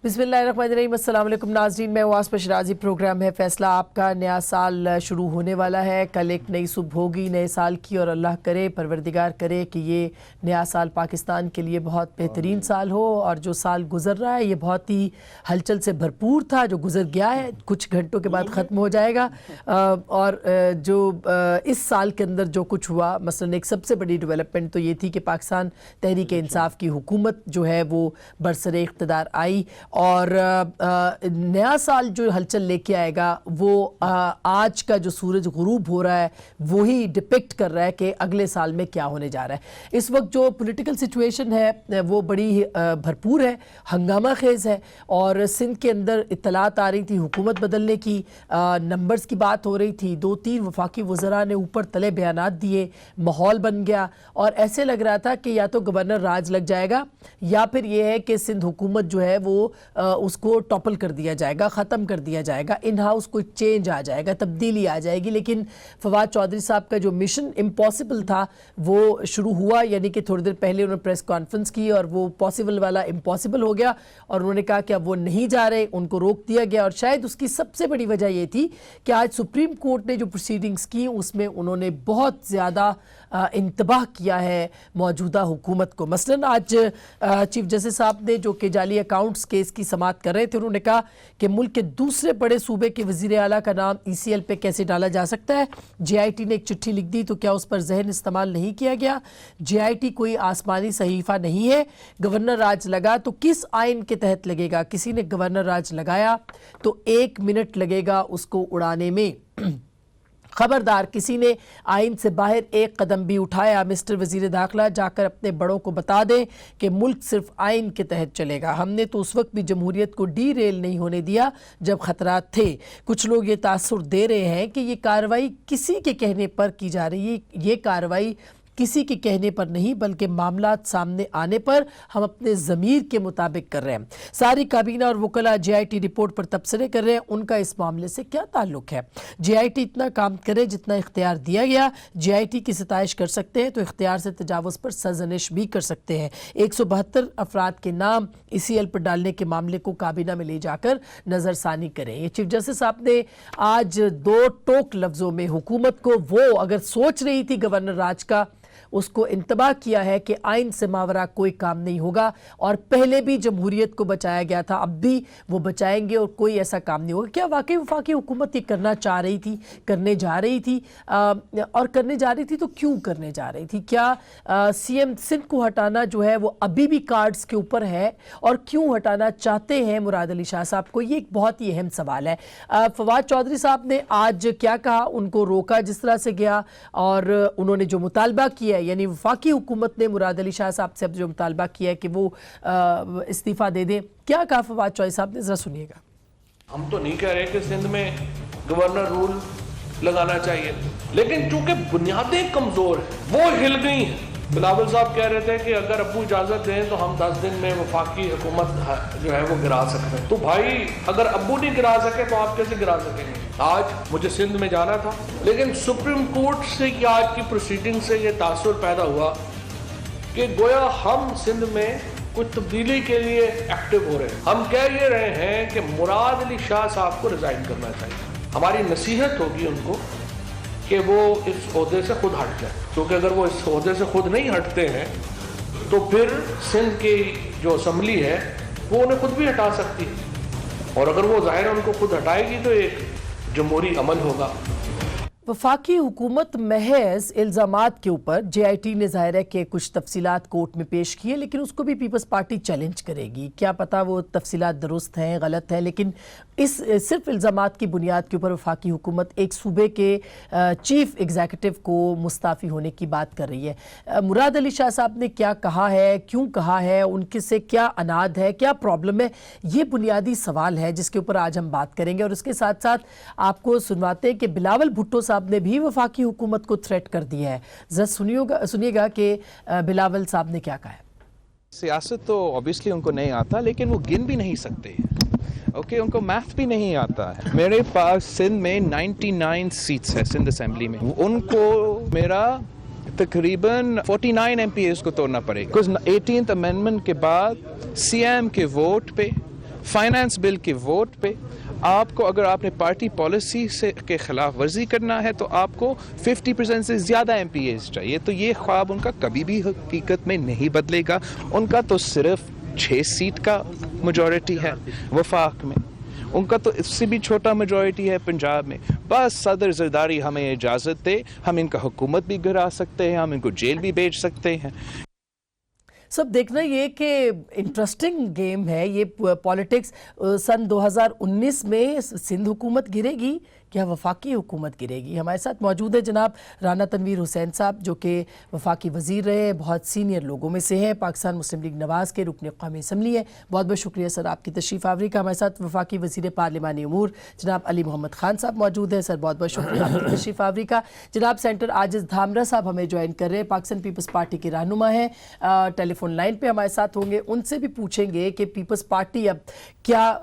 بسم اللہ الرحمن الرحیم۔ السلام علیکم ناظرین، میں واسف شرازی، پروگرام ہے فیصلہ آپ کا۔ نیا سال شروع ہونے والا ہے، کل ایک نئی صبح ہوگی نئے سال کی، اور اللہ کرے، پروردگار کرے کہ یہ نیا سال پاکستان کے لیے بہت بہترین سال ہو، اور جو سال گزر رہا ہے یہ بہت ہی ہلچل سے بھرپور تھا، جو گزر گیا ہے کچھ گھنٹوں کے بعد ختم ہو جائے گا، اور جو اس سال کے اندر جو کچھ ہوا، مثلا ایک سب سے بڑی ڈیولپمنٹ تو یہ تھی کہ پاکستان تحریک انصاف کی حکومت جو ہے وہ برسر اقتدار آئی، اور نیا سال جو ہلچل لے کے آئے گا وہ آج کا جو سورج غروب ہو رہا ہے وہی ڈپکٹ کر رہا ہے کہ اگلے سال میں کیا ہونے جا رہا ہے۔ اس وقت جو پولیٹیکل سچویشن ہے وہ بڑی بھرپور ہے، ہنگامہ خیز ہے، اور سندھ کے اندر اطلاعات آ رہی تھی حکومت بدلنے کی، نمبرز کی بات ہو رہی تھی، 2-3 وفاقی وزراء نے اوپر تلے بیانات دیے، ماحول بن گیا، اور ایسے لگ رہا تھا کہ یا تو گورنر راج لگ جائے گا یا پھر یہ ہے کہ سندھ حکومت جو ہے وہ اس کو ٹاپل کر دیا جائے گا، ختم کر دیا جائے گا، ان ہاؤس کوئی چینج آ جائے گا، تبدیلی آ جائے گی۔ لیکن فواد چودھری صاحب کا جو مشن امپاسبل تھا وہ شروع ہوا، یعنی کہ تھوڑی دیر پہلے انہوں نے پریس کانفرنس کی اور وہ پاسبل والا امپاسبل ہو گیا، اور انہوں نے کہا کہ اب وہ نہیں جا رہے، ان کو روک دیا گیا، اور شاید اس کی سب سے بڑی وجہ یہ تھی کہ آج سپریم کورٹ نے جو پروسیڈنگز کی اس میں انہوں نے بہت زیادہ انتباہ کیا ہے موجودہ حکومت کو۔ مثلا آج چیف جسٹس صاحب نے جو کہ جعلی اکاؤنٹس کیس کی سماعت کر رہے تھے، انہوں نے کہا کہ ملک کے دوسرے بڑے صوبے کے وزیر اعلیٰ کا نام ECL پہ کیسے ڈالا جا سکتا ہے؟ JIT نے ایک چٹھی لکھ دی تو کیا اس پر ذہن استعمال نہیں کیا گیا؟ JIT کوئی آسمانی صحیفہ نہیں ہے، گورنر راج لگا تو کس آئین کے تحت لگے گا؟ کسی نے گورنر راج لگایا تو 1 منٹ لگے گا اس کو اڑانے میں، خبردار کسی نے آئین سے باہر ایک قدم بھی اٹھایا، مسٹر وزیر داخلہ جا کر اپنے بڑوں کو بتا دیں کہ ملک صرف آئین کے تحت چلے گا۔ ہم نے تو اس وقت بھی جمہوریت کو ڈی ریل نہیں ہونے دیا جب خطرات تھے۔ کچھ لوگ یہ تاثر دے رہے ہیں کہ یہ کارروائی کسی کے کہنے پر کی جا رہی ہے، یہ کارروائی کسی کے کہنے پر نہیں بلکہ معاملات سامنے آنے پر ہم اپنے ضمیر کے مطابق کر رہے ہیں۔ ساری کابینہ اور وکلاء JIT رپورٹ پر تبصرے کر رہے ہیں، ان کا اس معاملے سے کیا تعلق ہے؟ JIT اتنا کام کرے جتنا اختیار دیا گیا، JIT کی ستائش کر سکتے ہیں تو اختیار سے تجاوز پر سرزنش بھی کر سکتے ہیں۔ 172 افراد کے نام ECL پر ڈالنے کے معاملے کو کابینہ میں لے جا کر نظر ثانی کریں۔ یہ چیف جسٹس صاحب نے آج 2 ٹوک لفظوں میں حکومت کو، وہ اگر سوچ رہی تھی گورنر راج کا، اس کو انتباہ کیا ہے کہ آئین سے ماورا کوئی کام نہیں ہوگا، اور پہلے بھی جمہوریت کو بچایا گیا تھا، اب بھی وہ بچائیں گے اور کوئی ایسا کام نہیں ہوگا۔ کیا واقعی وفاقی حکومت یہ کرنا چاہ رہی تھی، کرنے جا رہی تھی، اور کرنے جا رہی تھی تو کیوں کرنے جا رہی تھی؟ کیا CM سندھ کو ہٹانا جو ہے وہ ابھی بھی کارڈز کے اوپر ہے، اور کیوں ہٹانا چاہتے ہیں مراد علی شاہ صاحب کو؟ یہ ایک بہت ہی اہم سوال ہے۔ فواد چودھری صاحب نے آج کیا کہا، ان کو روکا جس طرح سے گیا، اور انہوں نے جو مطالبہ کیا ہے، یعنی وفاقی حکومت نے مراد علی شاہ صاحب سے جو مطالبہ کیا ہے کہ وہ استعفیٰ دے دیں، کیا کہا فواد چودھری صاحب نے؟ ذرا سنیے گا۔ ہم تو نہیں کہہ رہے کہ سندھ میں گورنر رول لگانا چاہیے، لیکن چونکہ بنیادیں کمزور ہیں وہ ہل گئی ہیں۔ بلاول صاحب کہہ رہے تھے کہ اگر ابو اجازت دیں تو ہم 10 دن میں وفاقی حکومت جو ہے وہ گرا سکتے ہیں۔ تو بھائی اگر ابو نہیں گرا سکے تو آپ کیسے گرا سکیں گے؟ آج مجھے سندھ میں جانا تھا، لیکن سپریم کورٹ سے یہ آج کی پروسیڈنگ سے یہ تاثر پیدا ہوا کہ گویا ہم سندھ میں کچھ تبدیلی کے لیے ایکٹیو ہو رہے ہیں۔ ہم کہہ یہ رہے ہیں کہ مراد علی شاہ صاحب کو ریزائن کرنا چاہیے۔ ہماری نصیحت ہوگی ان کو کہ وہ اس عہدے سے خود ہٹ جائے، کیونکہ اگر وہ اس عہدے سے خود نہیں ہٹتے ہیں تو پھر سندھ کی جو اسمبلی ہے وہ انہیں خود بھی ہٹا سکتی ہے، اور اگر وہ ظاہر ان کو خود ہٹائے گی تو ایک جمہوری عمل ہوگا۔ وفاقی حکومت محض الزامات کے اوپر JIT نے ظاہر ہے کہ کچھ تفصیلات کورٹ میں پیش کی ہے، لیکن اس کو بھی پیپلز پارٹی چیلنج کرے گی۔ کیا پتہ وہ تفصیلات درست ہیں، غلط ہیں، لیکن اس صرف الزامات کی بنیاد کے اوپر وفاقی حکومت ایک صوبے کے چیف ایگزیکٹو کو مستعفی ہونے کی بات کر رہی ہے۔ مراد علی شاہ صاحب نے کیا کہا ہے، کیوں کہا ہے، ان کے سے کیا اناد ہے، کیا پرابلم ہے، یہ بنیادی سوال ہے جس کے اوپر آج ہم بات کریں گے، اور اس کے ساتھ ساتھ آپ کو سنواتے ہیں کہ بلاول بھٹو صاحب نے بھی وفاقی حکومت کو تھریٹ کر دیا ہے۔ ذرا سنیے گا کہ بلاول صاحب نے کیا کہا ہے۔ سیاست تو اوبیسلی ان کو نہیں آتا، لیکن وہ گن بھی نہیں سکتے، اوکے، ان کو میتھ بھی نہیں آتا ہے۔ میرے پاس سندھ میں 99 سیٹس ہے سندھ اسمبلی میں، ان کو میرا تقریباً 49 MPs کو توڑنا پڑے گا، 18th امینڈمنٹ کے بعد CM کے ووٹ پہ فائنانس بل کے ووٹ پہ آپ کو اگر آپ نے پارٹی پالیسی سے کے خلاف ورزی کرنا ہے تو آپ کو 50% سے زیادہ ایم پی ایز چاہیے. تو یہ خواب ان کا کبھی بھی حقیقت میں نہیں بدلے گا. ان کا تو صرف 6 سیٹ کا میجورٹی ہے وفاق میں, ان کا تو اس سے بھی چھوٹا میجورٹی ہے پنجاب میں. بس صدر زرداری ہمیں اجازت دے, ہم ان کا حکومت بھی گرا سکتے ہیں, ہم ان کو جیل بھی بھیج سکتے ہیں. سب دیکھنا یہ کہ انٹرسٹنگ گیم ہے یہ پالیٹکس. سن 2019 میں سندھ حکومت گرے گی یا وفاقی حکومت گرے گی؟ ہمارے ساتھ موجود ہے جناب رانا تنویر حسین صاحب جو کہ وفاقی وزیر رہے, بہت سینئر لوگوں میں سے ہیں, پاکستان مسلم لیگ نواز کے رکن قومی اسمبلی ہے. بہت بہت شکریہ سر آپ کی تشریف آوری کا. ہمارے ساتھ وفاقی وزیر پارلیمانی امور جناب علی محمد خان صاحب موجود ہیں. سر بہت بہت شکریہ آپ کی تشریف آوری کا. جناب سینٹر عاجز دھامرا صاحب ہمیں جوائن کر رہے ہیں, پاکستان پیپلز پارٹی کے رہنما ہیں, ٹیلی فون لائن پہ ہمارے ساتھ ہوں گے. ان سے بھی پوچھیں گے کہ پیپلز پارٹی اب کیا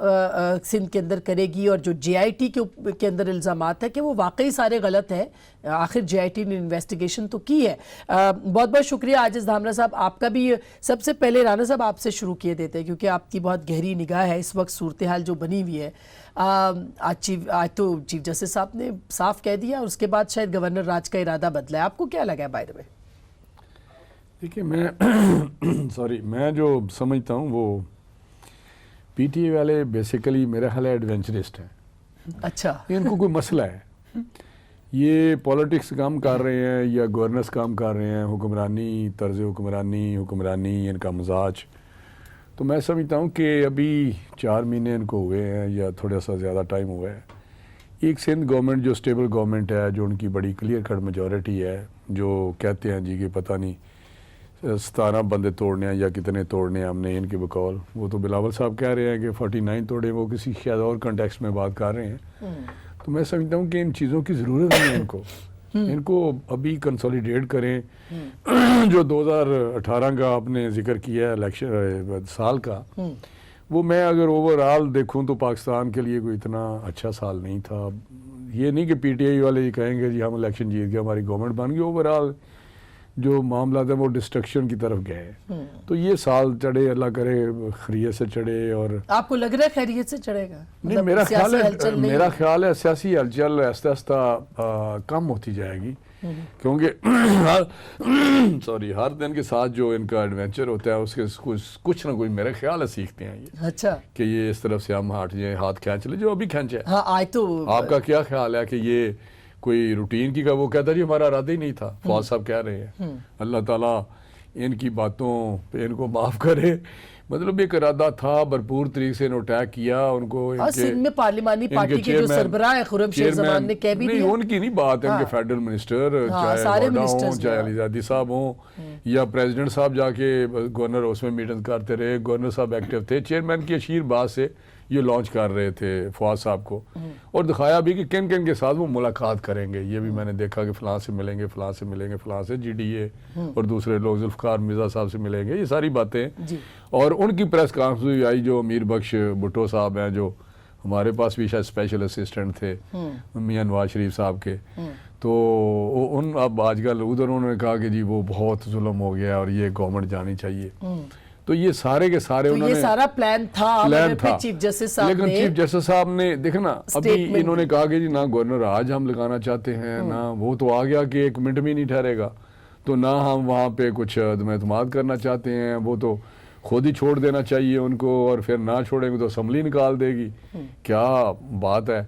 سندھ کے اندر کرے گی, اور جو جے آئی ٹی کے اندر الزامات ہے کہ وہ واقعی سارے غلط ہیں. آخر جے آئی ٹی نے انویسٹیگیشن تو کی ہے. بہت بہت شکریہ عاجز دھامرا صاحب آپ کا بھی. سب سے پہلے رانا صاحب آپ سے شروع کیے دیتے ہیں کیونکہ آپ کی بہت گہری نگاہ ہے اس وقت صورتحال جو بنی ہوئی ہے. آج تو چیف جسٹس صاحب نے صاف کہہ دیا اور اس کے بعد شاید گورنر راج کا ارادہ بدلا ہے. آپ کو کیا لگا ہے بائی دا وے؟ دیکھیے میں جو سمجھتا ہوں وہ پی ٹی اے والے بیسیکلی میرا خیال ہے ایڈونچرسٹ ہیں. اچھا, ان کو کوئی مسئلہ ہے, یہ پولیٹکس کام کر رہے ہیں یا گورننس کام کر رہے ہیں, حکمرانی, طرز حکمرانی ان کا مزاج. تو میں سمجھتا ہوں کہ ابھی 4 مہینے ان کو ہوئے ہیں یا تھوڑا سا زیادہ ٹائم ہوا ہے. ایک سندھ گورنمنٹ جو اسٹیبل گورنمنٹ ہے, جو ان کی بڑی کلیئر کٹ میجورٹی ہے, جو کہتے ہیں جی کہ پتہ نہیں 17 بندے توڑنے ہیں یا کتنے توڑنے ہیں ہم نے ان کے بقول, وہ تو بلاول صاحب کہہ رہے ہیں کہ 49 توڑے, وہ کسی شاید اور کنٹیکسٹ میں بات کر رہے ہیں. تو میں سمجھتا ہوں کہ ان چیزوں کی ضرورت نہیں ہے. ان کو ابھی کنسولیڈیٹ کریں. جو 2018 کا آپ نے ذکر کیا ہے الیکشن سال کا, وہ میں اگر اوور آل دیکھوں تو پاکستان کے لیے کوئی اتنا اچھا سال نہیں تھا. یہ نہیں کہ پی ٹی آئی والے یہ کہیں گے جی ہم الیکشن جیت گئے, ہماری گورنمنٹ بن گئی. اوور آل جو معاملات ہیں وہ ڈسٹرکشن کی طرف گئے. تو یہ سال چڑھے, اللہ کرے خیریت سے چڑھے. اور آپ کو لگ رہا ہے خیریت سے چڑھے گا؟ نہیں, میرا خیال ہے سیاسی ہلچل آہستہ آہستہ کم ہوتی جائے گی, کیونکہ ہر دن کے ساتھ جو ان کا ایڈونچر ہوتا ہے اس کے کچھ نہ کچھ میرا خیال ہے سیکھتے ہیں یہ. اچھا, کہ یہ اس طرف سے ہم ہٹ جائیں, ہاتھ کھینچ لیں جو ابھی کھینچے. ہاں آج تو آپ کا کیا خیال ہے کہ یہ کوئی روٹین کی کا وہ کہتا جی ہمارا ارادہ ہی نہیں تھا. فواد صاحب کہہ رہے ہیں اللہ تعالیٰ ان کی باتوں پہ ان کو معاف کرے. مطلب ایک ارادہ تھا, بھرپور طریقے سے انہوں اٹیک کیا ان کو. سندھ میں پارلیمانی پارٹی کے جو سربراہ ہیں خرم شیر زمان نے کہہ بھی دیا. نہیں, ان کی نہیں بات ہے, ان کے فیڈرل منسٹر چاہے ہوں, چاہے علی زادی صاحب ہوں یا پریزیڈنٹ صاحب جا کے گورنر ہاؤس میں میٹنگ کرتے رہے. گورنر صاحب ایکٹیو تھے, چیئرمین کی اشیر باز سے یہ لانچ کر رہے تھے فواد صاحب کو, اور دکھایا بھی کہ کن کن کے ساتھ وہ ملاقات کریں گے. یہ بھی میں نے دیکھا کہ فلاں سے ملیں گے, فلاں سے ملیں گے, فلاں سے جی ڈی اے اور دوسرے لوگ ذوالفقار مرزا صاحب سے ملیں گے. یہ ساری باتیں اور ان کی پریس کانفرنس آئی جو امیر بخش بھٹو صاحب ہیں, جو ہمارے پاس بھی شاید اسپیشل اسسٹنٹ تھے میاں نواز شریف صاحب کے. تو ان اب آج کل ادھر انہوں نے کہا کہ جی وہ بہت ظلم ہو گیا اور یہ گورنمنٹ جانی چاہیے. تو یہ سارے کے سارے انہوں نے, یہ سارا پلان تھا چیف جسٹس صاحب نے. لیکن چیف جسٹس صاحب نے دیکھا نا, ابھی انہوں نے کہا کہ جی نہ گورنر آج ہم لگانا چاہتے ہیں, نہ وہ تو آ گیا کہ 1 منٹ بھی نہیں ٹھہرے گا, تو نہ ہم وہاں پہ کچھ اعتماد کرنا چاہتے ہیں. وہ تو خود ہی چھوڑ دینا چاہیے ان کو, اور پھر نہ چھوڑیں گے تو اسمبلی نکال دے گی. کیا بات ہے.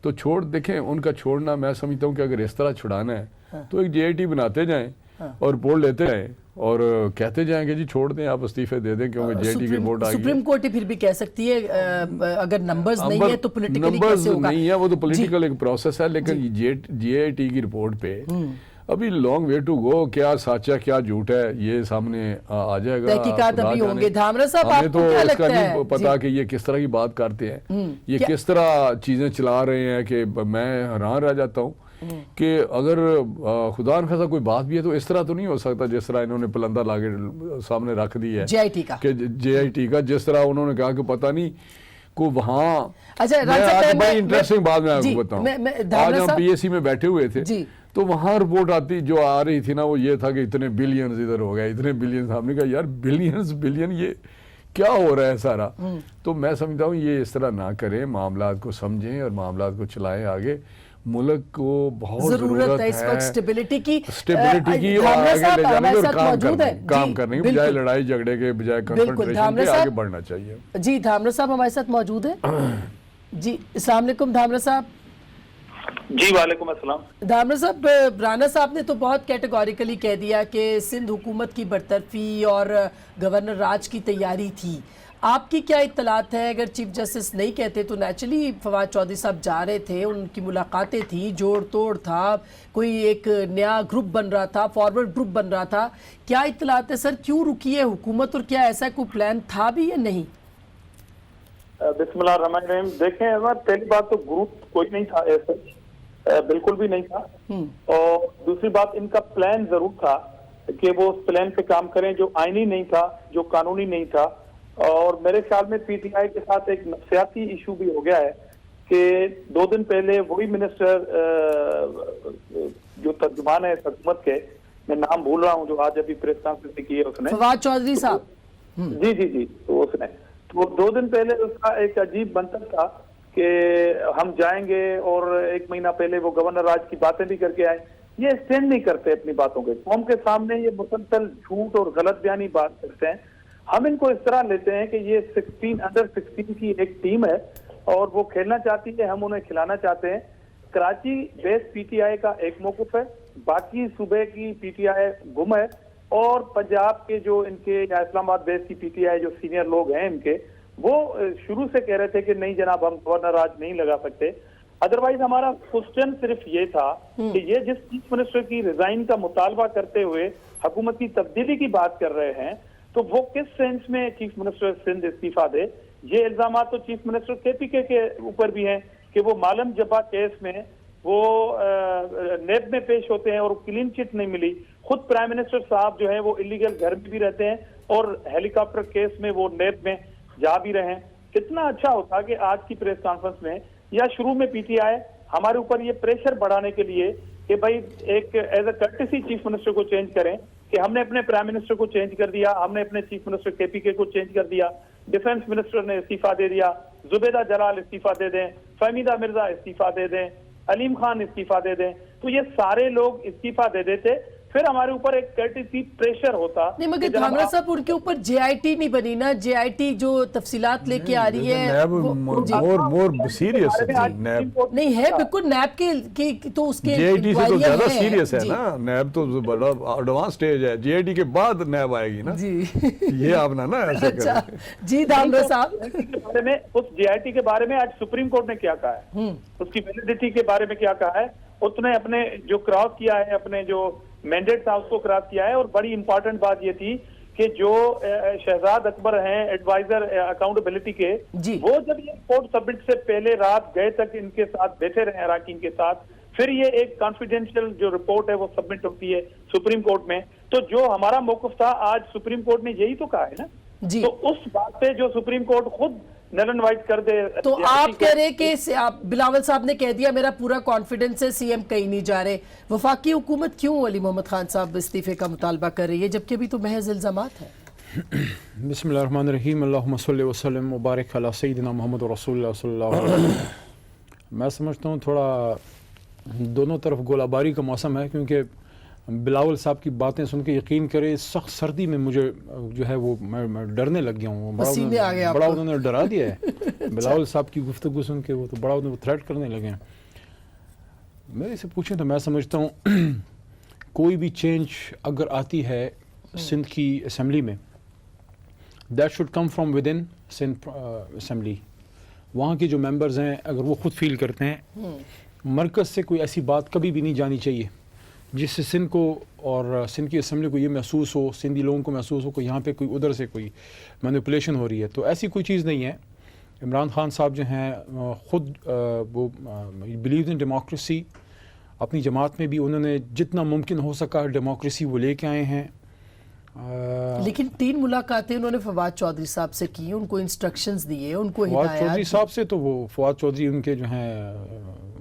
تو چھوڑ دیکھیں, ان کا چھوڑنا میں سمجھتا ہوں کہ اگر اس طرح چھڑانا ہے تو ایک جے آئی ٹی بناتے جائیں اور رپورٹ لیتے جائیں اور کہتے جائیں کہ جی چھوڑ دیں, آپ استعفے دے دیں, کیونکہ جے آئی ٹی کی رپورٹ آ گئی. سپریم کورٹ پھر بھی کہہ سکتی ہے اگر نمبرز نہیں ہے تو پولیٹیکلی کیسے ہوگا. نہیں ہے, وہ تو پولیٹیکل ایک پروسیس ہے, لیکن جے آئی ٹی کی رپورٹ پہ ابھی لانگ وے ٹو گو. کیا سچ ہے کیا جھوٹ ہے یہ سامنے آ جائے گا, تحقیقات ابھی ہوں گے. دھامرا صاحب آپ کو کیا لگتا ہے؟ ہمیں تو اس کا نہیں پتا کہ یہ کس طرح کی بات کرتے ہیں, یہ کس طرح چیزیں چلا رہے ہیں, کہ میں حیران رہ جاتا ہوں کہ اگر خدا نخواستہ کوئی بات بھی ہے تو اس طرح تو نہیں ہو سکتا جس طرح انہوں نے پلندہ لا کے سامنے رکھ دی ہے جے آئی ٹی کا, کہ جے آئی ٹی کا, جس طرح انہوں نے کہا کہ پتہ نہیں کو وہاں. اچھا, بڑی انٹرسٹنگ بات میں آپ کو بتاؤں, آج ہم پی ایس سی میں بیٹھے ہوئے تھے تو وہاں رپورٹ آتی جو آ رہی تھی نا, وہ یہ تھا کہ اتنے بلینز ادھر ہو گئے, اتنے بلینز. ہم نے کہا یار بلین یہ کیا ہو رہا ہے سارا. تو میں سمجھتا ہوں یہ اس طرح نہ کریں, معاملات کو سمجھیں اور معاملات کو چلائیں آگے. ملک کو بہت ضرورت ہے اس وقت اسٹیبلٹی کی اور آگے لے جانے کی اور کام کرنے کی بجائے لڑائی جھگڑے کے بجائے کنفرنٹریشن کے آگے بڑھنا چاہیے. جی دھامرا صاحب ہمارے ساتھ موجود ہیں. جی السلام علیکم دھامرا صاحب. جی وعلیکم السلام. دھامرا صاحب, رانا صاحب نے تو بہت کیٹیگوریکلی کہہ دیا کہ سندھ حکومت کی برطرفی اور گورنر راج کی تیاری تھی. آپ کی کیا اطلاعات ہے؟ اگر چیف جسٹس نہیں کہتے تو نیچرلی فواد چودھری صاحب جا رہے تھے, ان کی ملاقاتیں تھیں, جوڑ توڑ تھا, کوئی ایک نیا گروپ بن رہا تھا, فارورڈ گروپ بن رہا تھا. کیا اطلاعات ہے سر, کیوں رکی ہے حکومت اور کیا ایسا کوئی پلان تھا بھی یا نہیں؟ بسم اللہ الرحمن الرحیم. دیکھیں پہلی بات تو گروپ کوئی نہیں تھا ایسا, بالکل بھی نہیں تھا. اور دوسری بات ان کا پلان ضرور تھا کہ وہ اس پلان پہ کام کریں جو آئینی نہیں تھا, جو قانونی نہیں تھا. اور میرے خیال میں پی ٹی آئی کے ساتھ ایک نفسیاتی ایشو بھی ہو گیا ہے کہ 2 دن پہلے وہی منسٹر جو ترجمان ہے حکومت کے, میں نام بھول رہا ہوں, جو آج ابھی پریس کانفرنس کی ہے اس نے, فواد چودھری صاحب. جی تو اس نے, تو 2 دن پہلے اس کا ایک عجیب منتر تھا کہ ہم جائیں گے, اور 1 مہینہ پہلے وہ گورنر راج کی باتیں بھی کر کے آئے. یہ اسٹینڈ نہیں کرتے اپنی باتوں کے, قوم کے سامنے یہ مسلسل جھوٹ اور غلط بیانی بات کرتے ہیں. ہم ان کو اس طرح لیتے ہیں کہ یہ انڈر 16 کی ایک ٹیم ہے اور وہ کھیلنا چاہتی ہے, ہم انہیں کھلانا چاہتے ہیں. کراچی بیس پی ٹی آئی کا ایک موقف ہے, باقی صوبے کی پی ٹی آئی گم ہے, اور پنجاب کے جو ان کے یا اسلام آباد بیس کی پی ٹی آئی جو سینئر لوگ ہیں ان کے, وہ شروع سے کہہ رہے تھے کہ نہیں جناب ہم گورنر راج نہیں لگا سکتے. ادروائز ہمارا کوسچن صرف یہ تھا کہ یہ جس چیف منسٹر کی ریزائن کا مطالبہ کرتے ہوئے حکومت کی تبدیلی کی بات کر رہے ہیں, تو وہ کس سینس میں چیف منسٹر سندھ استعفیٰ دے. یہ الزامات تو چیف منسٹر کے پی کے اوپر بھی ہیں کہ وہ مالم جبا کیس میں وہ نیب میں پیش ہوتے ہیں اور کلین چٹ نہیں ملی. خود پرائم منسٹر صاحب جو ہیں وہ انلیگل گھر میں بھی رہتے ہیں اور ہیلی کاپٹر کیس میں وہ نیب میں جا بھی رہے ہیں. کتنا اچھا ہوتا کہ آج کی پریس کانفرنس میں یا شروع میں پی ٹی آئی ہمارے اوپر یہ پریشر بڑھانے کے لیے کہ بھائی ایک as a courtesy chief minister کو چینج کریں, کہ ہم نے اپنے پرائم منسٹر کو چینج کر دیا, ہم نے اپنے چیف منسٹر کے پی کے کو چینج کر دیا, ڈیفنس منسٹر نے استعفیٰ دے دیا, زبیدہ جلال استعفیٰ دے دیں, فہمیدہ مرزا استعفیٰ دے دیں, علیم خان استعفیٰ دے دیں. تو یہ سارے لوگ استعفیٰ دے دیتے, پھر ہمارے اوپر ایک کرٹسی پریشر ہوتا. نہیں مگر دھامرا صاحب ان کے اوپر جے آئی ٹی نہیں بنی نا, جے آئی ٹی جو تفصیلات لے کے آ رہی ہے مور سیریس نہیں ہے, بالکل نیب کے تو اس کے جے آئی ٹی سے تو زیادہ سیریس ہے نا. نیب تو بڑا ایڈوانس سٹیج ہے, جے آئی ٹی کے بعد نیب آئے گی نا. جی یہ آپ نا ایسے کریں. جی دھامرا صاحب, اس جے آئی ٹی کے بارے میں آج سپریم کورٹ نے کیا کہا ہے, اس کی ویلیڈیٹی کے بارے میں کیا کہا ہے, اس نے اپنے جو کراس کیا ہے, اپنے جو مینڈیٹ تھا اس کو کراس کیا ہے. اور بڑی امپورٹنٹ بات یہ تھی کہ جو شہزاد اکبر ہیں ایڈوائزر اکاؤنٹیبلٹی کے, وہ جب یہ رپورٹ سبمٹ سے پہلے رات گئے تک ان کے ساتھ بیٹھے رہے اراکین کے ساتھ, پھر یہ ایک کانفیڈینشیل جو رپورٹ ہے وہ سبمٹ ہوتی ہے سپریم کورٹ میں. تو جو ہمارا موقف تھا آج سپریم کورٹ نے یہی تو کہا ہے نا. تو اس بات پہ جو سپریم کورٹ خود نل اینڈ وائٹ کر دے, تو آپ کہہ رہے کہ بلاول صاحب نے کہہ دیا میرا پورا کانفیڈنس ہے, سی ایم کہیں نہیں جا رہے. وفاقی حکومت کیوں علی محمد خان صاحب استعفے کا مطالبہ کر رہی ہے جبکہ بھی تو محض الزامات ہیں؟ بسم اللہ الرحمن الرحیم. اللہم صلی وسلم وبارک علی سیدنا محمد رسول اللہ صلی اللہ علیہ وسلم. میں سمجھتا ہوں تھوڑا دونوں طرف گولہ باری کا موسم ہے, کیونکہ بلاول صاحب کی باتیں سن کے یقین کرے سخت سردی میں مجھے جو ہے وہ میں ڈرنے لگ گیا ہوں. بڑا انہوں نے ڈرا دیا ہے بلاول صاحب کی گفتگو سن کے, وہ تو بڑا انہوں نے تھریٹ کرنے لگے ہیں. میرے سے پوچھیں تو میں سمجھتا ہوں کوئی بھی چینج اگر آتی ہے سندھ کی اسمبلی میں, that should come from with in Sindh assembly. وہاں کے جو ممبرز ہیں اگر وہ خود فیل کرتے ہیں, مرکز سے کوئی ایسی بات کبھی بھی نہیں جانی چاہیے جس سے سندھ کو اور سندھ کی اسمبلی کو یہ محسوس ہو, سندھی لوگوں کو محسوس ہو کہ یہاں پہ کوئی ادھر سے کوئی مینیپولیشن ہو رہی ہے. تو ایسی کوئی چیز نہیں ہے. عمران خان صاحب جو ہیں خود وہ بلیو ان ڈیموکریسی, اپنی جماعت میں بھی انہوں نے جتنا ممکن ہو سکا ڈیموکریسی وہ لے کے آئے ہیں. لیکن 3 ملاقاتیں انہوں نے فواد چودھری صاحب سے کی, ان کو انسٹرکشنز دیے, ان کو فواد چودھری صاحب سے تو وہ فواد چودھری ان کے جو ہیں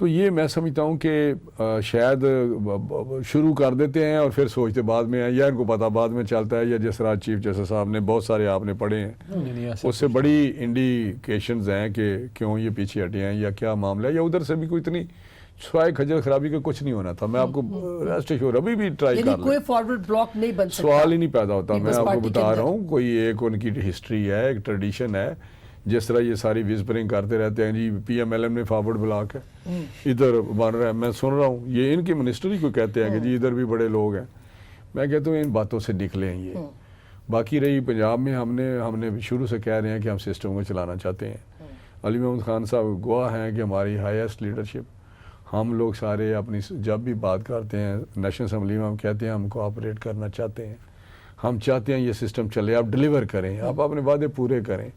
تو یہ میں سمجھتا ہوں کہ شاید شروع کر دیتے ہیں اور پھر سوچتے بعد میں ہیں، یا ان کو پتہ بعد میں چلتا ہے، یا جس طرح چیف جسٹس صاحب نے بہت سارے آپ نے پڑھے ہیں اس سے بڑی انڈیکیشنز ہیں کہ کیوں یہ پیچھے ہٹے ہیں یا کیا معاملہ ہے، یا ادھر سے بھی کوئی اتنی سوائے کھجل خرابی کا کچھ نہیں ہونا تھا. میں آپ کو ریسٹ ایشور ابھی بھی ٹرائی کر کوئی فارورڈ بلاک نہیں بن سکتا، سوال ہی نہیں پیدا ہوتا. میں آپ کو بتا رہا ہوں کوئی ایک ان کی ہسٹری ہے، ایک ٹریڈیشن ہے. جس طرح یہ ساری وزپرنگ کرتے رہتے ہیں جی پی ایم ایل ایم نے فارورڈ بلاک ہے ادھر بن رہا ہے، میں سن رہا ہوں یہ ان کی منسٹر ہی کو کہتے ہیں کہ جی ادھر بھی بڑے لوگ ہیں. میں کہتا ہوں ان باتوں سے نکلیں. یہ باقی رہی پنجاب میں، ہم نے شروع سے کہہ رہے ہیں کہ ہم سسٹم کو چلانا چاہتے ہیں. علی محمد خان صاحب گواہ ہیں کہ ہماری ہائیسٹ لیڈرشپ، ہم لوگ سارے اپنی جب بھی بات کرتے ہیں نیشنل اسمبلی میں ہم کہتے ہیں ہم کوآپریٹ کرنا چاہتے ہیں، ہم چاہتے ہیں یہ سسٹم چلے، آپ ڈیلیور کریں، آپ اپنے وعدے پورے کریں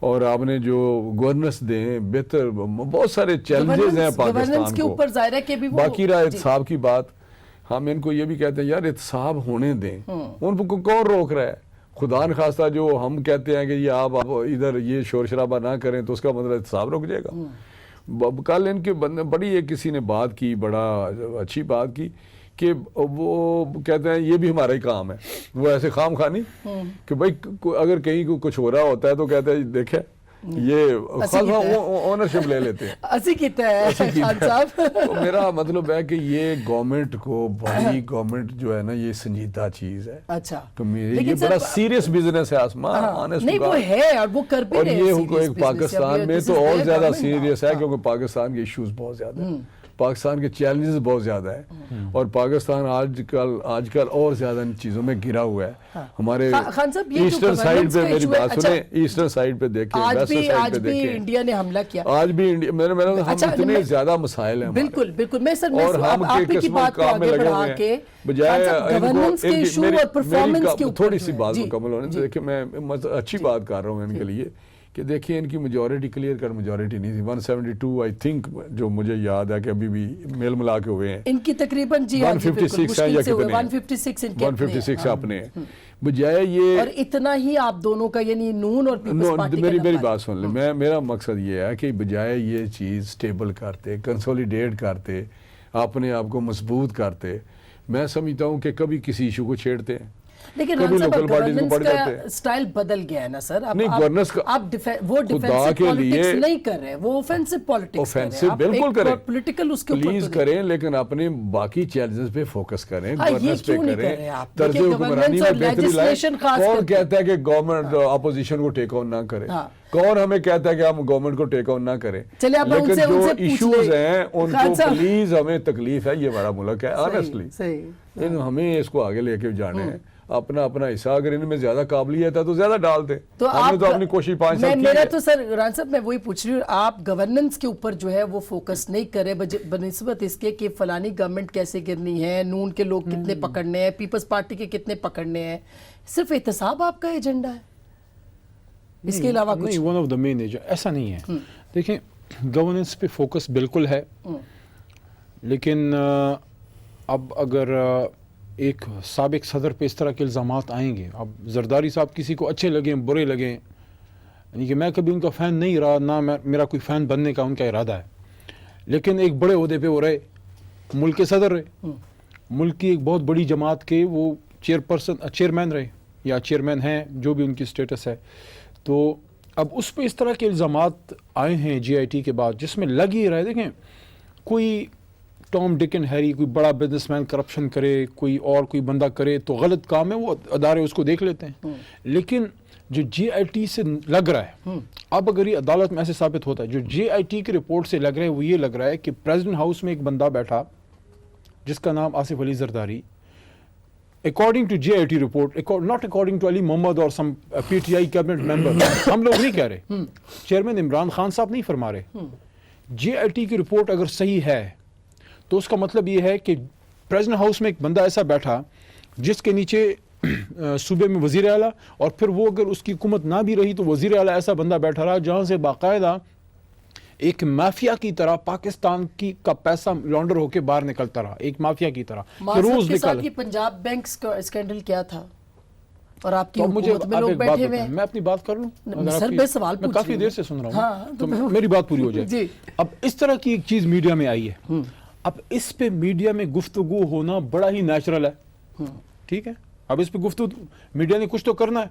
اور آپ نے جو گورننس دیں بہتر. بہت سارے چیلنجز ہیں پاکستان کو. باقی رہا احتساب کی بات، ہم ان کو یہ بھی کہتے ہیں یار احتساب ہونے دیں. ان کو کون روک رہا ہے؟ خدا نخواستہ جو ہم کہتے ہیں کہ یہ آپ ادھر یہ شور شرابہ نہ کریں تو اس کا مطلب احتساب رک جائے گا. کل ان کے بندے بڑی ایک کسی نے بات کی، بڑا اچھی بات کی کہ وہ کہتے ہیں یہ بھی ہمارا ہی کام ہے. وہ ایسے خام خانی کہ بھائی اگر کہیں کو کچھ ہو رہا ہوتا ہے تو کہتے ہیں دیکھیں یہ اونرشپ لے لیتے ہیں. اسی کہتا ہے خان صاحب. تو میرا مطلب ہے کہ یہ گورنمنٹ کو بڑی گورنمنٹ جو ہے نا یہ سنجیدہ چیز ہے. اچھا یہ بڑا سیریس بزنس ہے آسمان. نہیں وہ ہے اور وہ کر بھی رہے ہیں. اور یہ پاکستان میں تو اور زیادہ سیریس ہے کیونکہ پاکستان کے ایشوز بہت زیادہ ہیں، پاکستان کے چیلنجز بہت زیادہ ہیں اور پاکستان آج کل اور زیادہ ان چیزوں میں گرا ہوا ہے. ہمارے ایسٹرن سائیڈ پہ میری بات سنیں، ایسٹرن سائیڈ پہ دیکھیں، ویسٹرن سائیڈ پہ دیکھیں، انڈیا نے حملہ کیا. آج بھی انڈیا میرا ہم اتنے زیادہ مسائل ہیں بالکل بالکل. میں سر اور ہم کے قسم کام میں لگے ہوئے ہیں بجائے تھوڑی سی بات مکمل ہونے. دیکھیں میں اچھی بات کر رہا ہوں ان کے لیے کہ دیکھیں ان کی میجورٹی کلیئر کر میجورٹی نہیں تھی. 172 آئی تھنک جو مجھے یاد ہے کہ ابھی بھی میل ملا کے ہوئے ہیں ان کی تقریباً 156 ہیں یا کتنے 156 اپنے ہیں. بجائے یہ اور اتنا ہی آپ دونوں کا یعنی نون اور پیپلز پارٹی کا میری بات سن لیں. میرا مقصد یہ ہے کہ بجائے یہ چیز سٹیبل کرتے، کنسولیڈیٹ کرتے، اپنے آپ کو مضبوط کرتے، میں سمجھتا ہوں کہ کبھی کسی ایشو کو چھیڑتے ہیں. لیکن گورننس کا سٹائل بدل گیا ہے نا سر. نہیں گورننس کا وہ ڈیفینسو پالیٹکس نہیں کر رہے، وہ اوفینسو پالیٹکس کر رہے ہیں. بالکل کریں، پولیٹیکل اس کے پلیز کریں، لیکن اپنے باقی چیلنجز پہ فوکس کریں، گورننس پہ کریں، طرز حکمرانی میں بہتری لائیں. کون کہتا ہے کہ گورنمنٹ اپوزیشن کو ٹیک آن نہ کرے؟ کون ہمیں کہتا ہے کہ ہم گورنمنٹ کو ٹیک آن نہ کریں؟ لیکن جو ایشوز ہیں ان کو پلیز ہمیں تکلیف ہے، یہ بڑا ملک ہے آنیسٹلی، ہمیں اس کو آگے لے کے جانے ہیں. اپنا حصہ اگر ان میں زیادہ قابلیت ہے تو زیادہ ڈال دیں. ہم نے تو اپنی کوشش 5 سال کی ہے. میرا تو سر عمران صاحب میں وہی پوچھ رہی ہوں، آپ گورننس کے اوپر جو ہے وہ فوکس نہیں کرے بنسبت اس کے کہ فلانی گورنمنٹ کیسے گرنی ہے، نون کے لوگ کتنے پکڑنے ہیں، پیپلز پارٹی کے کتنے پکڑنے ہیں. صرف احتساب آپ کا ایجنڈا ہے، اس کے علاوہ کچھ نہیں؟ One of the main agenda ایسا نہیں ہے. دیکھیں گورننس پہ فوکس بالکل ہے، لیکن اب اگر ایک سابق صدر پہ اس طرح کے الزامات آئیں گے، اب زرداری صاحب کسی کو اچھے لگیں برے لگیں، یعنی کہ میں کبھی ان کا فین نہیں رہا، نہ میرا کوئی فین بننے کا ان کا ارادہ ہے، لیکن ایک بڑے عہدے پہ وہ رہے، ملک کے صدر رہے، ملک کی ایک بہت بڑی جماعت کے وہ چیئرمین رہے یا چیئرمین ہیں، جو بھی ان کی سٹیٹس ہے. تو اب اس پہ اس طرح کے الزامات آئے ہیں جی آئی ٹی کے بعد، جس میں لگ ہی رہا ہے. دیکھیں کوئی ٹام ڈک اینڈ ہیری، کوئی بڑا بزنس مین کرپشن کرے، کوئی بندہ کرے تو غلط کام ہے، وہ ادارے اس کو دیکھ لیتے ہیں. لیکن جو جی آئی ٹی سے لگ رہا ہے، اب اگر یہ عدالت میں ایسے ثابت ہوتا ہے، جو جی آئی ٹی کی رپورٹ سے لگ رہا ہے وہ یہ لگ رہا ہے کہ پریزیڈنٹ ہاؤس میں ایک بندہ بیٹھا جس کا نام Asif Ali Zardari, according to J I T report, not according to Ali Muhammad اور some P T I cabinet ممبر، ہم لوگ نہیں کہہ رہے، چیئرمین عمران خان صاحب نہیں فرما رہے. جی آئی ٹی کی رپورٹ اگر صحیح ہے تو اس کا مطلب یہ ہے کہ پریزیڈنٹ ہاؤس میں ایک بندہ ایسا بیٹھا جس کے نیچے صوبے میں وزیر اعلیٰ، اور پھر وہ اگر اس کی حکومت نہ بھی رہی تو وزیر اعلیٰ ایسا بندہ بیٹھا رہا جہاں سے باقاعدہ ایک مافیا کی طرح پاکستان کا پیسہ لانڈر ہو کے باہر نکلتا رہا، ایک مافیا کی طرح. روز نکل. پنجاب بینک اسکینڈل کیا تھا؟ اور آپ کی تو مجھے حکومت میں آپ لوگ ایک بات بیٹھے ہوئے بتائیں، ہیں. میں اپنی بات کر لوں؟ سر میں سوال میں پوچھ کافی رہی دیر ہوں. سے سن رہا ہاں، ہوں تو میری بات پوری ہو جائے. جی. اب اس طرح کی ایک چیز میڈیا میں آئی ہے، اب اس پہ میڈیا میں گفتگو ہونا بڑا ہی نیچرل ہے، ٹھیک ہے. اب اس پہ گفتگو میڈیا نے کچھ تو کرنا ہے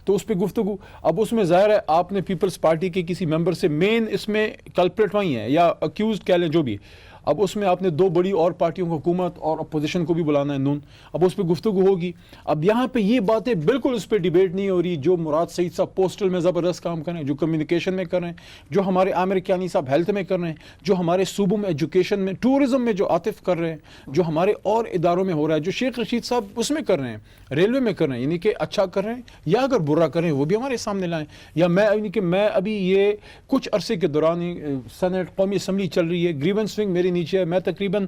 تو اس پہ گفتگو. اب اس میں ظاہر ہے آپ نے پیپلز پارٹی کے کسی ممبر سے مین اس میں کلپریٹ وہی ہیں یا اکیوزڈ کہہ لیں جو بھی، اب اس میں آپ نے دو بڑی اور پارٹیوں کو، حکومت اور اپوزیشن کو بھی بلانا ہے نون. اب اس پہ گفتگو ہوگی. اب یہاں پہ یہ باتیں بالکل اس پہ ڈیبیٹ نہیں ہو رہی. جو مراد سعید صاحب پوسٹل میں زبردست کام کر رہے ہیں، جو کمیونیکیشن میں کر رہے ہیں، جو ہمارے عامر کیانی صاحب ہیلتھ میں کر رہے ہیں، جو ہمارے صوبوں میں ایجوکیشن میں، ٹورزم میں جو عاطف کر رہے ہیں، جو ہمارے اور اداروں میں ہو رہا ہے، جو شیخ رشید صاحب اس میں کر رہے ہیں، ریلوے میں کر رہے ہیں، یعنی کہ اچھا کر رہے ہیں یا اگر برا کر رہے ہیں وہ بھی ہمارے سامنے لائیں. یا میں یعنی کہ میں ابھی یہ کچھ عرصے کے دوران سینٹ قومی اسمبلی چل رہی ہے، گریونس ونگ میری نیچے ہے، میں تقریباً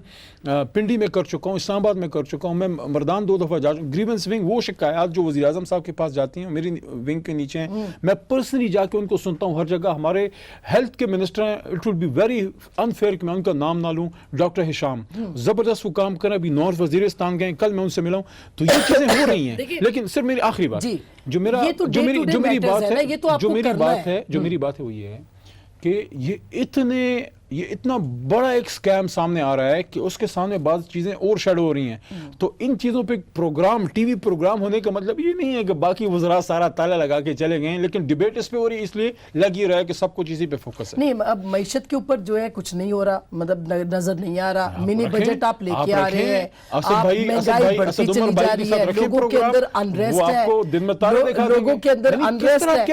پنڈی میں کر چکا ہوں، اسلام آباد میں کر چکا ہوں، میں مردان 2 دفعہ جا چکا ہوں. گریونس ونگ وہ شکایات جو وزیر اعظم صاحب کے پاس جاتی ہیں میری ونگ کے نیچے ہیں، میں پرسنلی جا کے ان کو سنتا ہوں ہر جگہ. ہمارے ہیلتھ کے منسٹر ہیں، it would be very unfair کہ میں ان کا نام نہ لوں، ڈاکٹر ہشام زبردست وہ کام کر رہے ہیں. ابھی نارتھ وزیرستان گئے، کل میں ان سے ملا ہوں. تو یہ چیزیں ہو رہی ہیں. لیکن صرف میری آخری بات جو میری بات ہے وہ یہ ہے کہ یہ اتنا بڑا ایک سکیم سامنے آ رہا ہے کہ اس کے سامنے بعض چیزیں اور شیڈو ہو رہی ہیں. تو ان چیزوں پہ پروگرام، ٹی وی پروگرام ہونے کا مطلب یہ نہیں ہے کہ باقی وزراء سارا تالا لگا کے چلے گئے ہیں، لیکن ڈیبیٹ اس پہ ہو رہی ہے، اس لیے لگ یہ رہا ہے کہ سب کچھ اسی پہ فوکس ہے. نہیں، اب معیشت کے اوپر جو ہے کچھ نہیں ہو رہا، مطلب نظر نہیں آ رہا. منی بجٹ آپ لے کے آ رہے ہیں، مہنگائی بڑھتی چلی جا رہی ہے، لوگوں کے اندر انریسٹ ہے، لوگوں کے اندر انریسٹ ہے.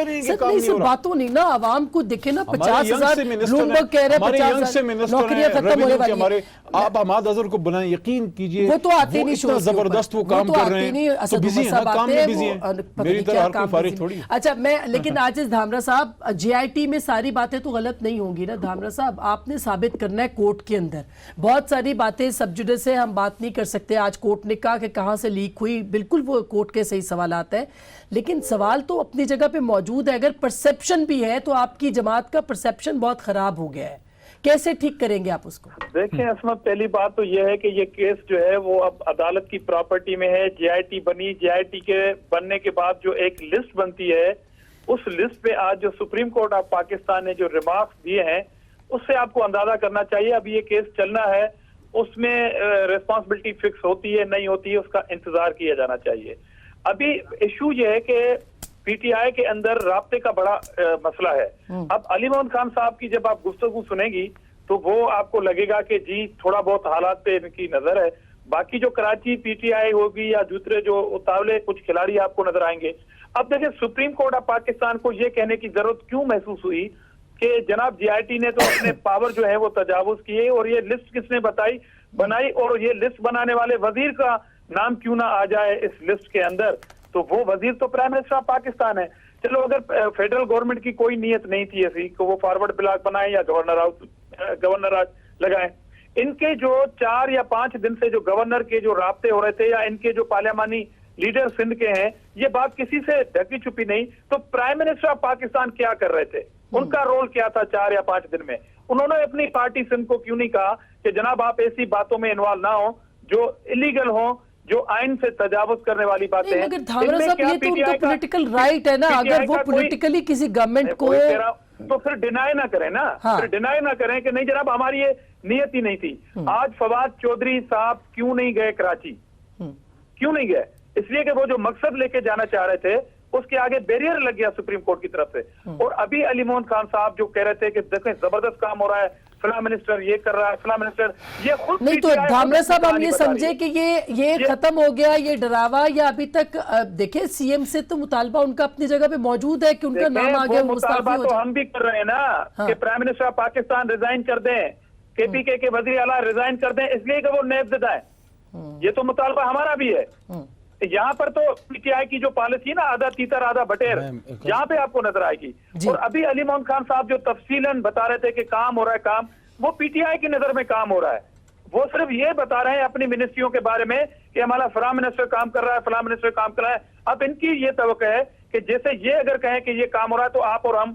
سب باتوں نہیں نا، عوام کو دیکھے نا. 50,000 بلومبرگ کہہ رہے ہیں 50,000 نوکریاں ختم ہونے والی ہیں. آپ حماد اظہر کو بنائیں، یقین کیجئے وہ تو آتے نہیں، اتنا زبردست وہ کام کر رہے ہیں، تو بزی ہیں، کام میں بزی ہیں. میری طرح ہر کوئی فارغ تھوڑی. اچھا میں لیکن عاجز دھامرا صاحب، جے آئی ٹی میں ساری باتیں تو غلط نہیں ہوں گی نا دھامرا صاحب؟ آپ نے ثابت کرنا ہے کورٹ کے اندر. بہت ساری باتیں سب جوڈس سے ہم بات نہیں کر سکتے. آج کورٹ نے کہا کہ کہاں سے لیک ہوئی، بالکل وہ کورٹ کے صحیح سوالات ہیں، لیکن سوال تو اپنی جگہ پہ موجود ہے. اگر پرسیپشن بھی ہے تو آپ کی جماعت کا پرسیپشن بہت خراب ہو گیا ہے، کیسے ٹھیک کریں گے آپ اس کو؟ دیکھیں عصمت، پہلی بات تو یہ ہے کہ یہ کیس جو ہے وہ اب عدالت کی پراپرٹی میں ہے. جے آئی ٹی بنی، جے آئی ٹی کے بننے کے بعد جو ایک لسٹ بنتی ہے، اس لسٹ پہ آج جو سپریم کورٹ آف پاکستان نے جو ریمارکس دیے ہیں اس سے آپ کو اندازہ کرنا چاہیے اب یہ کیس چلنا ہے. اس میں ریسپانسبلٹی فکس ہوتی ہے نہیں ہوتی ہے، اس کا انتظار کیا جانا چاہیے. ابھی ایشو یہ ہے کہ پی ٹی آئی کے اندر رابطے کا بڑا مسئلہ ہے. اب علی محمد خان صاحب کی جب آپ گفتگو سنیں گی تو وہ آپ کو لگے گا کہ جی تھوڑا بہت حالات پہ ان کی نظر ہے. باقی جو کراچی پی ٹی آئی ہوگی یا دوسرے جو اتاولے کچھ کھلاڑی آپ کو نظر آئیں گے. اب دیکھیں سپریم کورٹ آف پاکستان کو یہ کہنے کی ضرورت کیوں محسوس ہوئی کہ جناب جے آئی ٹی نے تو اپنے پاور جو ہے وہ تجاوز کیے، اور یہ لسٹ کس نے بنائی، اور یہ لسٹ بنانے والے وزیر کا نام کیوں نہ آ جائے اس لسٹ کے اندر؟ تو وہ وزیر تو پرائم منسٹر آف پاکستان ہے. چلو اگر فیڈرل گورنمنٹ کی کوئی نیت نہیں تھی ایسی کہ وہ فارورڈ بلاک بنائیں یا گورنر راج لگائیں، ان کے جو 4 یا 5 دن سے جو گورنر کے جو رابطے ہو رہے تھے یا ان کے جو پارلیمانی لیڈر سندھ کے ہیں، یہ بات کسی سے ڈھکی چھپی نہیں. تو پرائم منسٹر آف پاکستان کیا کر رہے تھے، ان کا رول کیا تھا 4 یا 5 دن میں؟ انہوں نے اپنی پارٹی سندھ کو کیوں نہیں کہا کہ جناب آپ ایسی باتوں میں انوالو نہ ہوں جو الیگل ہوں، جو آئین سے تجاوز کرنے والی باتیں ہیں؟ مگر دھامرا صاحب یہ تو ان کا پولیٹیکل رائٹ ہے نا، اگر وہ پولیٹیکلی کسی گورنمنٹ کو تو پھر ڈینائی نہ کریں نا، پھر ڈینائی نہ کریں کہ نہیں جناب ہماری یہ نیت ہی نہیں تھی. آج فواد چودھری صاحب کیوں نہیں گئے کراچی؟ کیوں نہیں گئے؟ اس لیے کہ وہ جو مقصد لے کے جانا چاہ رہے تھے اس کے آگے بیریئر لگ گیا سپریم کورٹ کی طرف سے. اور ابھی علی محمد خان صاحب جو کہہ رہے تھے کہ دیکھیں زبردست کام ہو رہا ہے، فلاں منسٹر یہ کر رہا ہے، فلاں منسٹر یہ خود نہیں. تو دھامرا صاحب ہم یہ سمجھے کہ یہ ختم ہو گیا یہ ڈراوا، یا ابھی تک دیکھیں سی ایم سے تو مطالبہ ان کا اپنی جگہ پہ موجود ہے کہ ان کا نام آگے مطالبہ تو ہم بھی کر رہے ہیں نا کہ prime minister of Pakistan resign کر دیں، کے پی کے وزیر اعلیٰ ریزائن کر دیں، اس لیے کہ وہ نیب زدہ ہے. یہ تو مطالبہ ہمارا بھی ہے. یہاں پر تو پی ٹی آئی کی جو پالیسی نا آدھا تیتر آدھا بٹیر، یہاں پہ آپ کو نظر آئے گی. اور ابھی علی محمد خان صاحب جو تفصیلاً بتا رہے تھے کہ کام ہو رہا ہے، کام وہ پی ٹی آئی کی نظر میں کام ہو رہا ہے. وہ صرف یہ بتا رہے ہیں اپنی منسٹریوں کے بارے میں کہ ہمارا فلاں منسٹر کام کر رہا ہے، فلاں منسٹر کام کر رہا ہے. اب ان کی یہ توقع ہے کہ جیسے یہ اگر کہیں کہ یہ کام ہو رہا ہے تو آپ اور ہم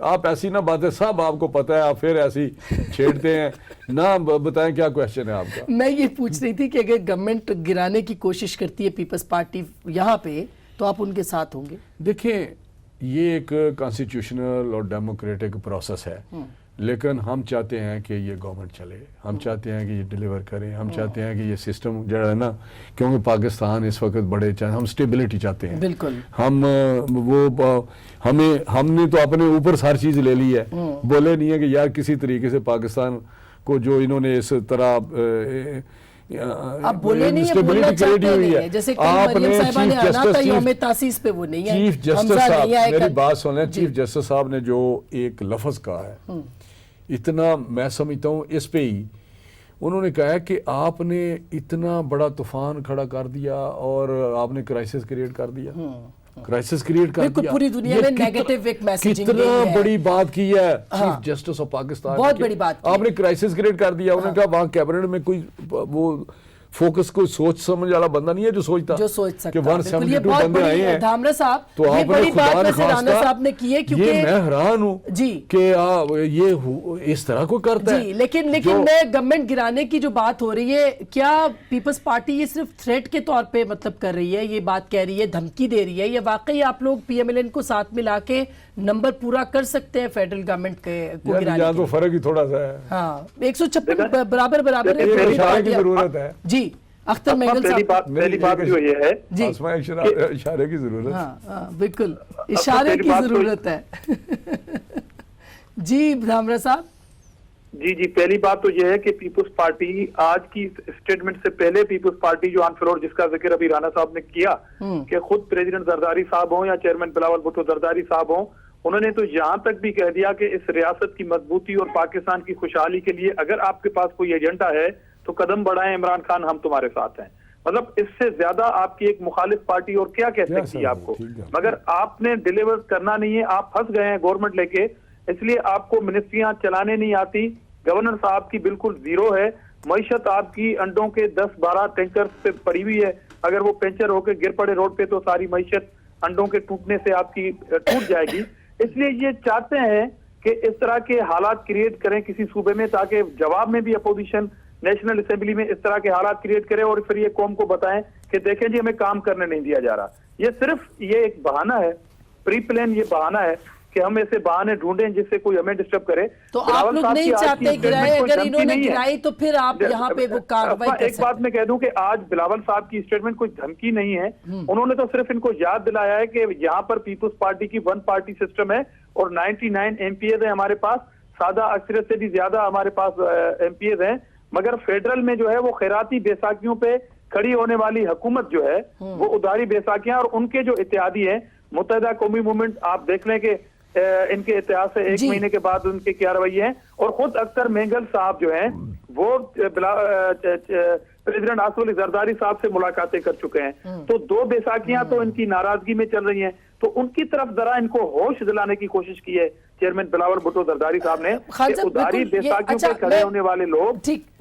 آپ ایسی نہ باتیں سب آپ کو پتہ ہے, آپ پھر ایسی چھیڑتے ہیں. نہ بتائیں کیا کوشچن ہے آپ کا. میں یہ پوچھ رہی تھی کہ اگر گورنمنٹ گرانے کی کوشش کرتی ہے پیپلز پارٹی یہاں پہ, تو آپ ان کے ساتھ ہوں گے؟ دیکھیں یہ ایک کانسٹیٹیوشنل اور ڈیموکریٹک پروسیس ہے, لیکن ہم چاہتے ہیں کہ یہ گورنمنٹ چلے, ہم چاہتے ہیں کہ یہ ڈیلیور کریں, ہم چاہتے ہیں کہ یہ سسٹم جو ہے نا, کیونکہ پاکستان اس وقت بڑے ہم اسٹیبلٹی چاہتے ہیں. بالکل. ہم ہم نے تو اپنے اوپر ہر چیز لے لی ہے, بولے نہیں ہے کہ یار کسی طریقے سے پاکستان کو جو انہوں نے اس طرح اب بولے نہیں ہے, بولنا چاہتے نہیں ہے, جیسے مریم صاحبہ نے آنا تھا یوم تاسیس پہ, وہ نہیں ہے. چیف جسٹس صاحب, میری بات سن لیں, چیف جسٹس صاحب نے جو ایک لفظ کہا ہے, اتنا میں سمجھتا ہوں اس پہ ہی انہوں نے کہا ہے کہ آپ نے اتنا بڑا طوفان کھڑا کر دیا اور آپ نے کرائسس کریٹ کر دیا, کرائسس کریٹ کر دیا. پوری دنیا میں نیگیٹو ایک میسیجنگ کتنا بڑی بات کی ہے چیف جسٹس آف پاکستان, بہت بڑی بات. آپ نے کرائسس کریٹ کر دیا. انہوں نے کہا وہاں کیبنٹ میں کوئی وہ فوکس کوئی سوچ سمجھ والا بندہ نہیں ہے جو سوچتا کہ 172 بندے آئے ہیں. دھامرا صاحب, تو آپ نے خدا نخواستہ صاحب نے کی ہے, کیونکہ یہ میں حیران ہوں کہ یہ اس طرح کو کرتا ہے. لیکن میں گورنمنٹ گرانے کی جو بات ہو رہی ہے, کیا پیپلز پارٹی یہ صرف تھریٹ کے طور پہ مطلب کر رہی ہے, یہ بات کہہ رہی ہے, دھمکی دے رہی ہے, یا واقعی آپ لوگ پی ایم ایل این کو ساتھ ملا کے نمبر پورا کر سکتے ہیں فیڈرل گورنمنٹ کو گرانے؟ یہاں تو فرق ہی تھوڑا سا ہے. ہاں 156 برابر کی ضرورت ہے. جی اختر مینگل صاحب, پہلی بات جو یہ ہے جی اشارے کی ضرورت. ہاں بالکل اشارے کی ضرورت ہے. جی دھامرا صاحب. جی پہلی بات تو یہ ہے کہ پیپلز پارٹی آج کی اسٹیٹمنٹ سے پہلے پیپلز پارٹی جو آن فلور جس کا ذکر ابھی رانا صاحب نے کیا کہ خود پریزیڈنٹ زرداری صاحب ہوں یا چیئرمین بلاول بھٹو زرداری صاحب ہوں, انہوں نے تو یہاں تک بھی کہہ دیا کہ اس ریاست کی مضبوطی اور پاکستان کی خوشحالی کے لیے اگر آپ کے پاس کوئی ایجنڈا ہے تو قدم بڑھائیں عمران خان, ہم تمہارے ساتھ ہیں. مطلب اس سے زیادہ آپ کی ایک مخالف پارٹی اور کیا کہہ سکتی ہے آپ کو, مگر آپ نے ڈیلیور کرنا نہیں ہے. آپ پھنس گئے ہیں گورنمنٹ لے کے, اس لیے آپ کو منسٹریاں چلانے نہیں آتی. گورنر صاحب کی بالکل زیرو ہے. معیشت آپ کی انڈوں کے 10-12 ٹینکر پہ پڑی ہوئی ہے, اگر وہ پنچر ہو کے گر پڑے روڈ پہ تو ساری معیشت انڈوں کے ٹوٹنے سے آپ کی ٹوٹ جائے گی. اس لیے یہ چاہتے ہیں کہ اس طرح کے حالات کریٹ کریں کسی صوبے میں, تاکہ جواب میں بھی اپوزیشن نیشنل اسمبلی میں اس طرح کے حالات کریٹ کرے اور پھر یہ قوم کو بتائیں کہ دیکھیں جی ہمیں کام کرنے نہیں دیا جا رہا. یہ صرف یہ ایک بہانہ ہے, پری پلان یہ بہانہ ہے کہ ہم ایسے بہانے ڈھونڈیں جس سے کوئی ہمیں ڈسٹرب کرے. تو آپ لوگ نہیں چاہتے گرائے, اگر انہوں نے گرائی تو پھر آپ یہاں پہ وہ کارروائی کر سکتے ہیں. ایک بات میں کہہ دوں کہ آج بلاول صاحب کی اسٹیٹمنٹ کوئی دھمکی نہیں ہے, انہوں نے تو صرف ان کو یاد دلایا ہے کہ یہاں پر پیپلز پارٹی کی 1 پارٹی سسٹم ہے اور 99 ایم پی ایز ہیں ہمارے پاس, سادہ اکثریت سے بھی زیادہ ہمارے پاس ایم پی ایز ہیں, مگر فیڈرل میں جو ہے وہ خیراتی بیساکھیوں پہ کھڑی ہونے والی حکومت جو ہے وہ اداری بیساکھیاں, اور ان کے جو اتحادی ہیں متحدہ قومی موومنٹ, آپ دیکھ لیں کہ ان کے اتحاد سے 1 مہینے کے بعد ان کے کیا رویے ہیں. اور خود اختر مینگل صاحب جو ہیں وہ پریزیڈنٹ آصف علی زرداری صاحب سے ملاقاتیں کر چکے ہیں. تو 2 بیساکھیاں تو ان کی ناراضگی میں چل رہی ہیں, تو ان کی طرف ذرا ان کو ہوش دلانے کی کوشش کی ہے چیئرمین بلاول بھٹو زرداری صاحب نے کہ اداری بیساکھیوں پہ کھڑے ہونے والے لوگ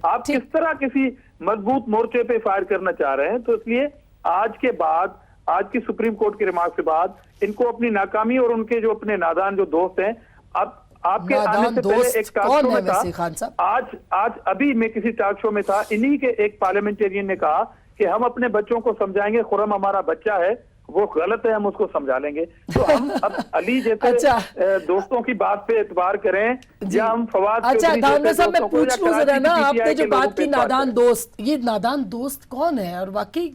آپ کس طرح کسی مضبوط مورچے پہ فائر کرنا چاہ رہے ہیں. تو اس لیے آج کے بعد, آج کی سپریم کورٹ کے ریمارک کے بعد ان کو اپنی ناکامی اور ان کے جو اپنے نادان جو دوست ہیں, اب آپ کے آنے سے پہلے ایک ٹاک شو میں تھا, آج ابھی میں کسی ٹاک شو میں تھا, انہی کے ایک پارلیمنٹیرین نے کہا کہ ہم اپنے بچوں کو سمجھائیں گے, خرم ہمارا بچہ ہے وہ غلط ہے, ہم اس کو سمجھا لیں گے. تو ہم اب علی جیسے دوستوں کی بات پہ اعتبار کریں یا ہم فواد. اچھا دھامرا صاحب میں پوچھ لوں ذرا نا, آپ نے جو بات کی نادان دوست, یہ نادان دوست کون ہے؟ اور واقعی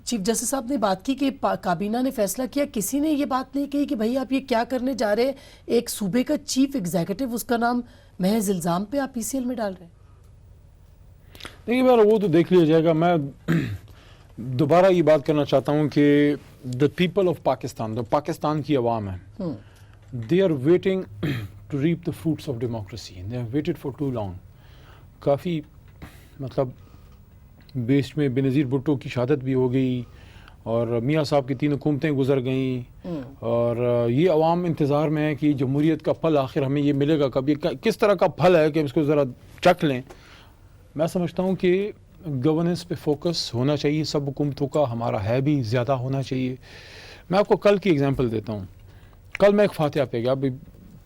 چیف جسٹس صاحب نے بات کی کہ کابینہ نے فیصلہ کیا, کسی نے یہ بات نہیں کہی کہ بھائی آپ یہ کیا کرنے جا رہے ہیں, ایک صوبے کا چیف ایگزیکٹو اس کا نام محض الزام پہ آپ پی سی ایل میں ڈال رہے ہیں. دیکھیے بار وہ تو دیکھ لیا جائے گا. میں دوبارہ یہ بات کرنا چاہتا ہوں کہ دا پیپل آف پاکستان, جو پاکستان کی عوام ہے, they are waiting to reap the fruits of democracy, they have waited for too long. کافی مطلب بیسٹ میں بینظیر بھٹو کی شہادت بھی ہو گئی اور میاں صاحب کی 3 حکومتیں گزر گئیں, اور یہ عوام انتظار میں ہے کہ جمہوریت کا پھل آخر ہمیں یہ ملے گا کبھی, کس طرح کا پھل ہے کہ اس کو ذرا چکھ لیں. میں سمجھتا ہوں کہ گورننس پہ فوکس ہونا چاہیے سب حکومتوں کا, ہمارا ہے بھی زیادہ ہونا چاہیے. میں آپ کو کل کی ایگزامپل دیتا ہوں. کل میں ایک فاتحہ پہ گیا,